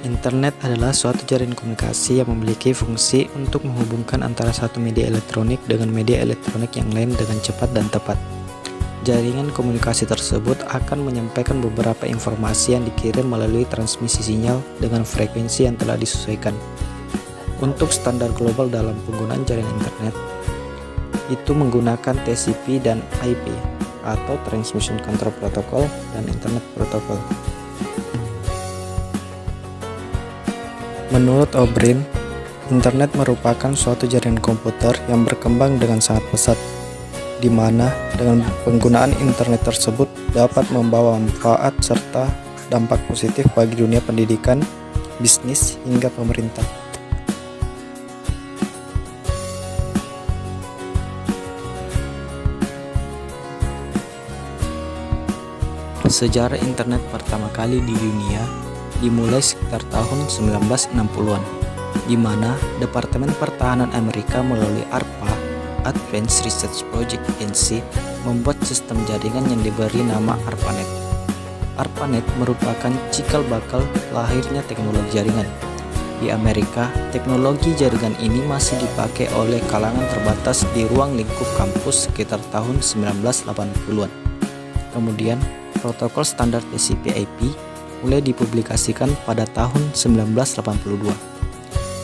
Internet adalah suatu jaringan komunikasi yang memiliki fungsi untuk menghubungkan antara satu media elektronik dengan media elektronik yang lain dengan cepat dan tepat. Jaringan komunikasi tersebut akan menyampaikan beberapa informasi yang dikirim melalui transmisi sinyal dengan frekuensi yang telah disesuaikan. Untuk standar global dalam penggunaan jaringan internet, itu menggunakan TCP dan IP atau Transmission Control Protocol dan Internet Protocol. Menurut O'Brien, internet merupakan suatu jaringan komputer yang berkembang dengan sangat pesat, di mana dengan penggunaan internet tersebut dapat membawa manfaat serta dampak positif bagi dunia pendidikan, bisnis, hingga pemerintah. Sejarah internet pertama kali di dunia dimulai sekitar tahun 1960-an, di mana Departemen Pertahanan Amerika melalui ARPA (Advanced Research Project Agency) membuat sistem jaringan yang diberi nama ARPANET. ARPANET merupakan cikal bakal lahirnya teknologi jaringan. Di Amerika, teknologi jaringan ini masih dipakai oleh kalangan terbatas di ruang lingkup kampus sekitar tahun 1980-an. Kemudian, protokol standar TCP/IP mulai dipublikasikan pada tahun 1982.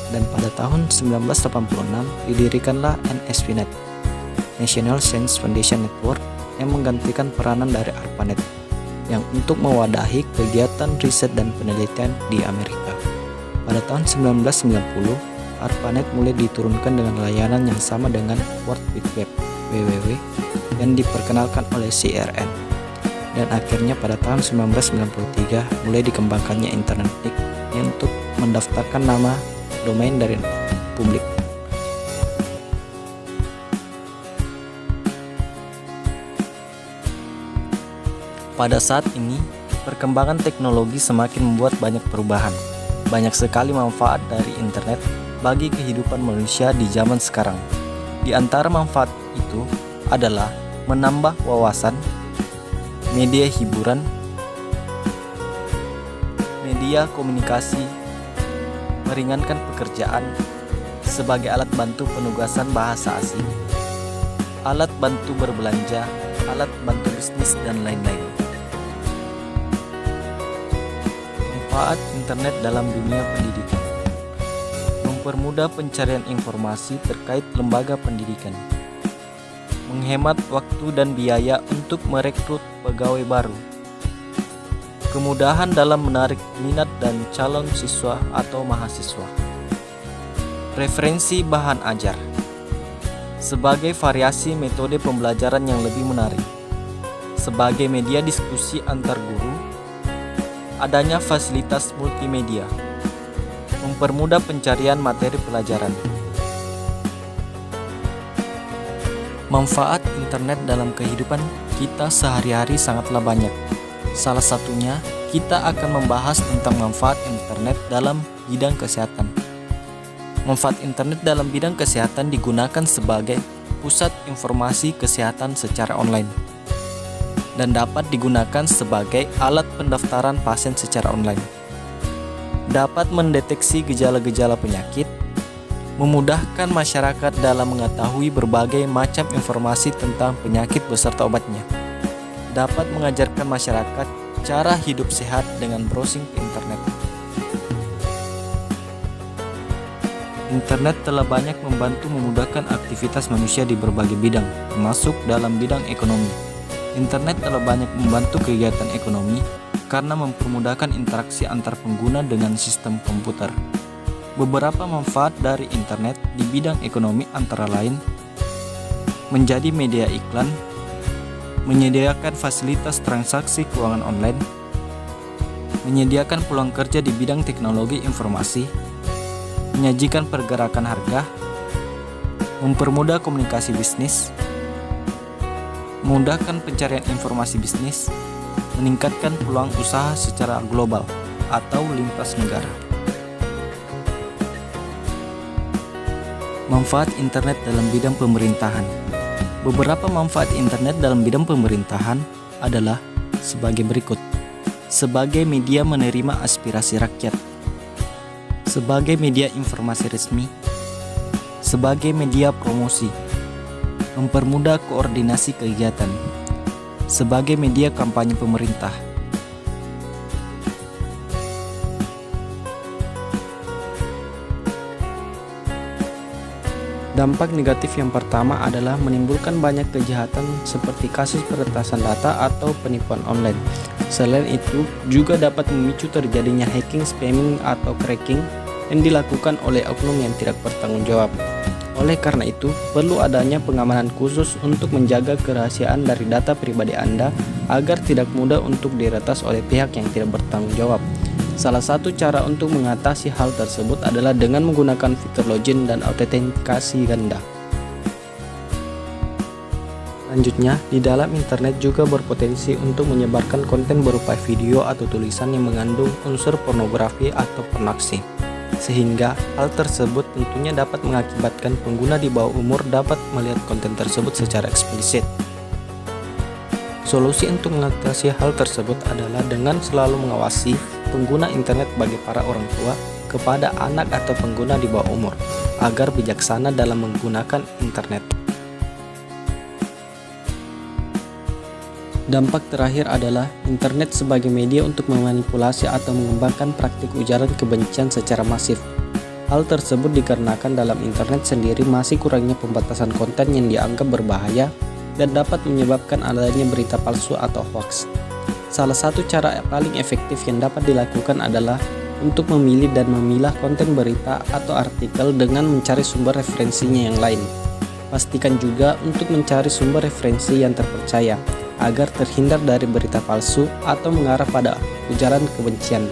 Dan pada tahun 1986 didirikanlah NSFNet, National Science Foundation Network, yang menggantikan peranan dari ARPANET yang untuk mewadahi kegiatan riset dan penelitian di Amerika. Pada tahun 1990, ARPANET mulai diturunkan dengan layanan yang sama dengan World Wide Web (WWW) yang diperkenalkan oleh CERN. Dan akhirnya pada tahun 1993 mulai dikembangkannya Internet yang untuk mendaftarkan nama domain dari publik. Pada saat ini, perkembangan teknologi semakin membuat banyak perubahan. Banyak sekali manfaat dari internet bagi kehidupan manusia di zaman sekarang. Di antara manfaat itu adalah menambah wawasan, media hiburan, media komunikasi, meringankan pekerjaan sebagai alat bantu penugasan bahasa asing, alat bantu berbelanja, alat bantu bisnis, dan lain-lain. Manfaat internet dalam dunia pendidikan: mempermudah pencarian informasi terkait lembaga pendidikan, menghemat waktu dan biaya untuk merekrut pegawai baru, kemudahan dalam menarik minat dan calon siswa atau mahasiswa, referensi bahan ajar sebagai variasi metode pembelajaran yang lebih menarik, sebagai media diskusi antar guru, adanya fasilitas multimedia, mempermudah pencarian materi pelajaran. Manfaat internet dalam kehidupan kita sehari-hari sangatlah banyak. Salah satunya, kita akan membahas tentang manfaat internet dalam bidang kesehatan. Manfaat internet dalam bidang kesehatan digunakan sebagai pusat informasi kesehatan secara online dan dapat digunakan sebagai alat pendaftaran pasien secara online. Dapat mendeteksi gejala-gejala penyakit, memudahkan masyarakat dalam mengetahui berbagai macam informasi tentang penyakit beserta obatnya. Dapat mengajarkan masyarakat cara hidup sehat dengan browsing ke internet. Internet telah banyak membantu memudahkan aktivitas manusia di berbagai bidang, termasuk dalam bidang ekonomi. Internet telah banyak membantu kegiatan ekonomi karena mempermudahkan interaksi antar pengguna dengan sistem komputer. Beberapa manfaat dari internet di bidang ekonomi antara lain menjadi media iklan, menyediakan fasilitas transaksi keuangan online, menyediakan peluang kerja di bidang teknologi informasi, menyajikan pergerakan harga, mempermudah komunikasi bisnis, memudahkan pencarian informasi bisnis, meningkatkan peluang usaha secara global atau lintas negara. Manfaat internet dalam bidang pemerintahan. Beberapa manfaat internet dalam bidang pemerintahan adalah sebagai berikut. Sebagai media menerima aspirasi rakyat, sebagai media informasi resmi, sebagai media promosi, mempermudah koordinasi kegiatan, sebagai media kampanye pemerintah. Dampak negatif yang pertama adalah menimbulkan banyak kejahatan seperti kasus peretasan data atau penipuan online. Selain itu, juga dapat memicu terjadinya hacking, spamming, atau cracking yang dilakukan oleh oknum yang tidak bertanggung jawab. Oleh karena itu, perlu adanya pengamanan khusus untuk menjaga kerahasiaan dari data pribadi Anda agar tidak mudah untuk diretas oleh pihak yang tidak bertanggung jawab. Salah satu cara untuk mengatasi hal tersebut adalah dengan menggunakan fitur login dan autentikasi ganda. Selanjutnya, di dalam internet juga berpotensi untuk menyebarkan konten berupa video atau tulisan yang mengandung unsur pornografi atau pornografi, sehingga hal tersebut tentunya dapat mengakibatkan pengguna di bawah umur dapat melihat konten tersebut secara eksplisit. Solusi untuk mengatasi hal tersebut adalah dengan selalu mengawasi pengguna internet bagi para orang tua kepada anak atau pengguna di bawah umur agar bijaksana dalam menggunakan internet. Dampak terakhir adalah internet sebagai media untuk memanipulasi atau mengembangkan praktik ujaran kebencian secara masif. Hal tersebut dikarenakan dalam internet sendiri masih kurangnya pembatasan konten yang dianggap berbahaya dan dapat menyebabkan adanya berita palsu atau hoax. Salah satu cara paling efektif yang dapat dilakukan adalah untuk memilih dan memilah konten berita atau artikel dengan mencari sumber referensinya yang lain. Pastikan juga untuk mencari sumber referensi yang terpercaya agar terhindar dari berita palsu atau mengarah pada ujaran kebencian.